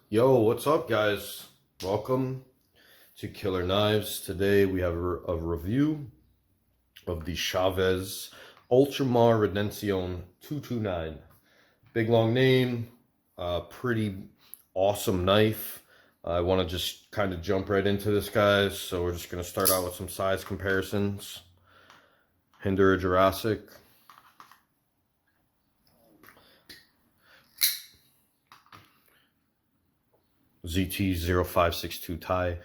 Yo, what's up, guys? Welcome to Killer Knives. Today we have a review of the Chaves Ultramar Redencion 229. Big long name, pretty awesome knife. I want to just kind of jump right into this, guys. So we're just going to start out with some size comparisons. Hinder Jurassic. ZT0562 tie.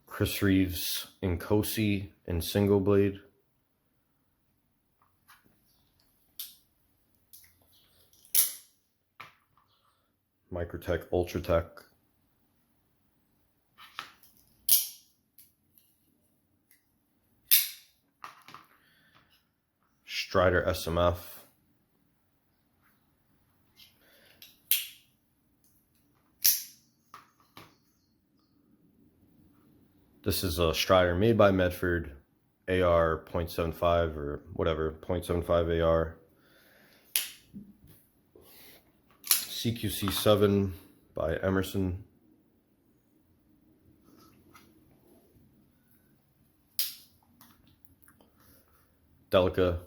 Chris Reeves in Kosi in single blade. Microtech Ultratech. Strider SMF. This is a Strider made by Medford, AR 0.75 or whatever, 0.75 AR. CQC7 by Emerson. Delica.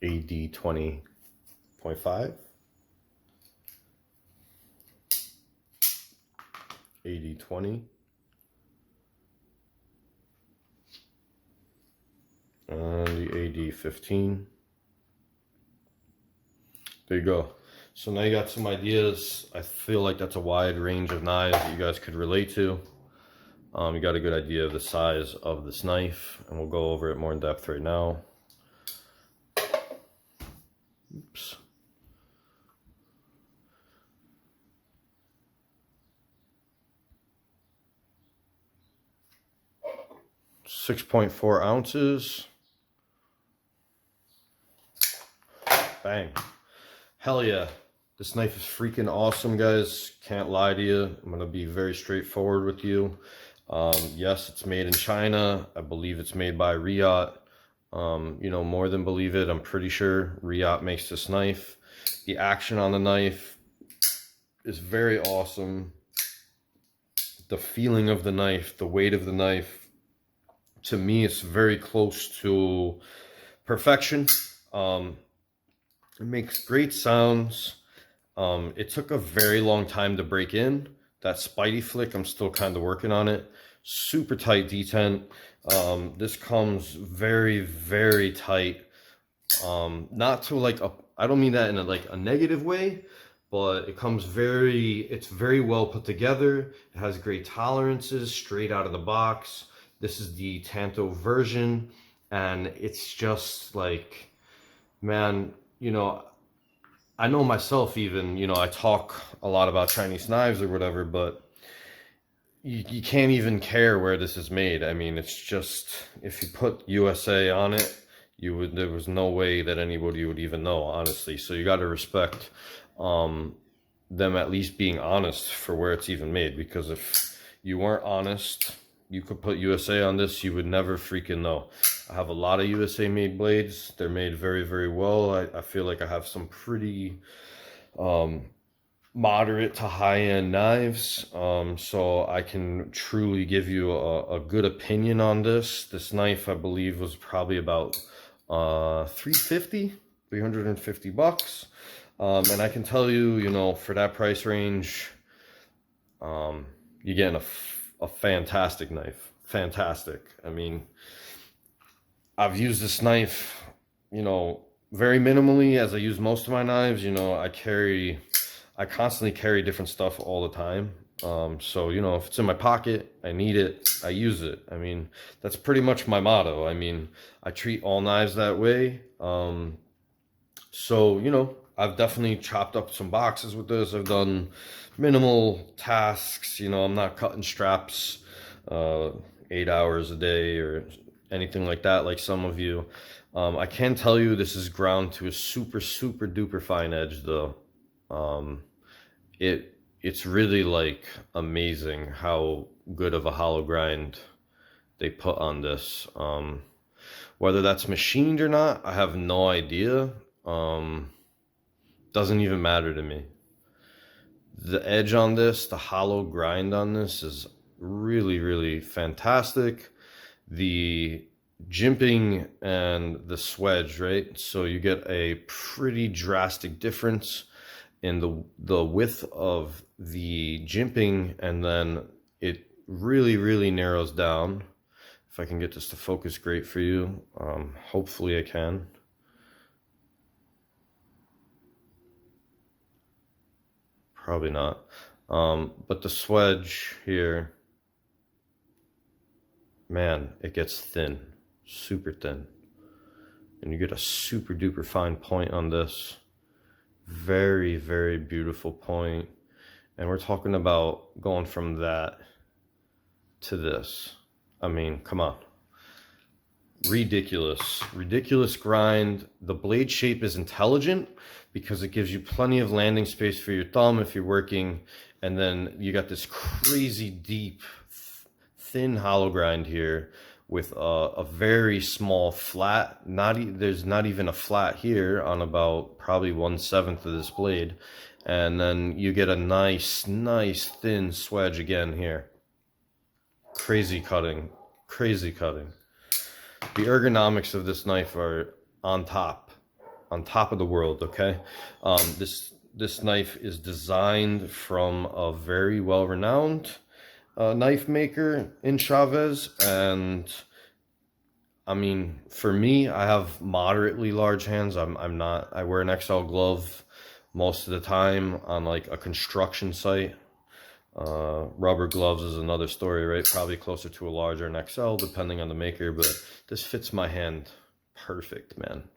AD 20.5. AD 20. And the AD 15. There you go. So now you got some ideas. I feel like that's a wide range of knives that you guys could relate to. You got a good idea of the size of this knife, and we'll go over it more in depth right now. Oops. .4 ounces. Bang. Hell yeah. This knife is freaking awesome, guys. Can't lie to you. I'm going to be very straightforward with you. Yes, it's made in China. I believe it's made by Riot. You know, more than believe it. I'm pretty sure Riot makes this knife. The action on the knife is very awesome. The feeling of the knife, the weight of the knife, to me, it's very close to perfection. It makes great sounds. It took a very long time to break in. That Spidey flick, I'm still kind of working on it. Super tight detent. This comes very, very tight. Not to like a, I don't mean that in a negative way, but it comes it's very well put together. It has great tolerances straight out of the box. This is the Tanto version, and it's just like, man, you know, I know myself even, you know, I talk a lot about Chinese knives or whatever, but you can't even care where this is made. I mean, it's just, if you put USA on it, there was no way that anybody would even know, honestly. So you got to respect them at least being honest for where it's even made, because if you weren't honest, you could put USA on this, you would never freaking know. I have a lot of USA made blades. They're made very, very well. I feel like I have some pretty moderate to high-end knives, so I can truly give you a good opinion on this. This knife, I believe, was probably about $350 bucks, and I can tell you, you know, for that price range, you're getting a fantastic knife. Fantastic. I mean, I've used this knife, you know, very minimally, as I use most of my knives. You know, I constantly carry different stuff all the time. So, you know, if it's in my pocket, I need it, I use it. I mean, that's pretty much my motto. I mean, I treat all knives that way. So, you know, I've definitely chopped up some boxes with this. I've done minimal tasks. You know, I'm not cutting straps 8 hours a day or anything like that, like some of you. I can tell you this is ground to a super, super duper fine edge, though. It it's really like amazing how good of a hollow grind they put on this. Whether that's machined or not, I have no idea. Doesn't even matter to me. The edge on this, the hollow grind on this is really, really fantastic. The jimping and the swedge, right? So you get a pretty drastic difference in the width of the jimping, and then it really, really narrows down. If I can get this to focus great for you, hopefully I can. Probably not. But the swedge here, man, it gets thin, super thin. And you get a super duper fine point on this. Very, very beautiful point. And we're talking about going from that to this. I mean, come on. Ridiculous. Ridiculous grind. The blade shape is intelligent because it gives you plenty of landing space for your thumb if you're working. And then you got this crazy deep, thin hollow grind here with a very small flat. There's not even a flat here on about probably 1/7 of this blade. And then you get a nice thin swedge again here. Crazy cutting, crazy cutting. The ergonomics of this knife are on top of the world, okay? This knife is designed from a very well-renowned knife maker in Chaves, and I mean, for me, I have moderately large hands. I wear an XL glove most of the time on like a construction site. Rubber gloves is another story, right? Probably closer to a large or an XL depending on the maker, but this fits my hand perfect, man.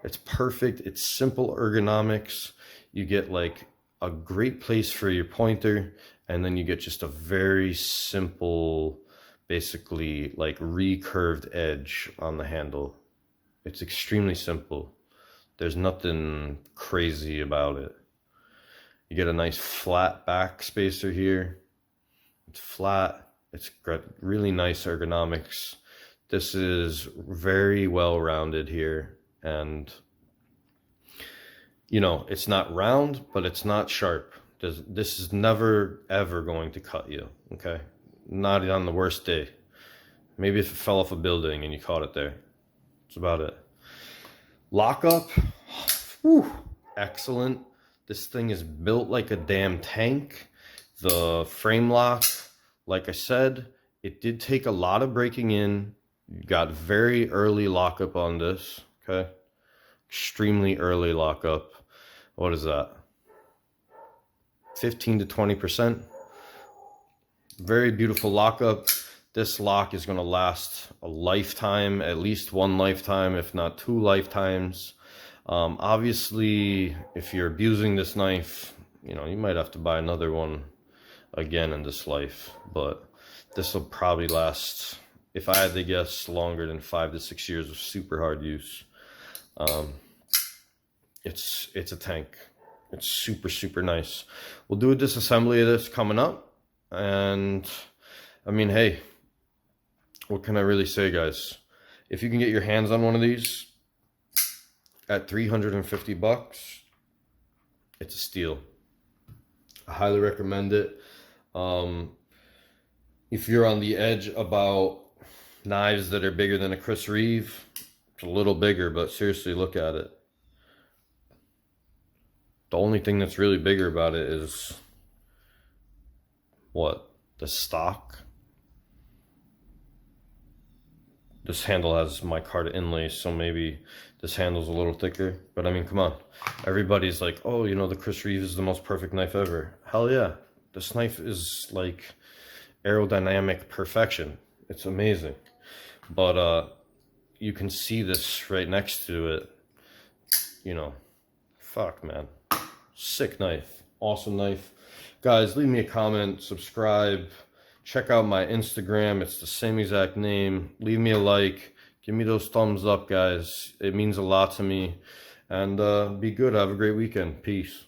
It's perfect. It's simple ergonomics. You get like a great place for your pointer, and then you get just a very simple, basically like recurved edge on the handle. It's extremely simple. There's nothing crazy about it. You get a nice flat back spacer here. It's flat. It's got really nice ergonomics. This is very well rounded here, and you know, it's not round, but it's not sharp. This is never ever going to cut you, okay? Not on the worst day. Maybe if it fell off a building and you caught it there. That's about it. Lockup, whew, excellent. This thing is built like a damn tank. The frame lock, like I said, it did take a lot of breaking in. You got very early lockup on this, okay? Extremely early lockup. What is that? 15 to 20%. Very beautiful lockup. This lock is going to last a lifetime, at least one lifetime, if not 2 lifetimes. Obviously, if you're abusing this knife, you know, you might have to buy another one again in this life, but this will probably last, if I had to guess, longer than 5 to 6 years of super hard use. It's a tank. It's super, super nice. We'll do a disassembly of this coming up, and I mean, hey, what can I really say, guys? If you can get your hands on one of these at 350 bucks, it's a steal. I highly recommend it. If you're on the edge about knives that are bigger than a Chris Reeve, it's a little bigger, but seriously, look at it. The only thing that's really bigger about it is what? The stock. This handle has micarta inlays, so maybe this handle's a little thicker. But I mean, come on. Everybody's like, oh, you know, the Chris Reeve is the most perfect knife ever. Hell yeah. This knife is like aerodynamic perfection. It's amazing. But you can see this right next to it. You know, fuck, man. Sick knife. Awesome knife. Guys, leave me a comment, subscribe. Check out my Instagram. It's the same exact name. Leave me a like. Give me those thumbs up, guys. It means a lot to me. And be good. Have a great weekend. Peace.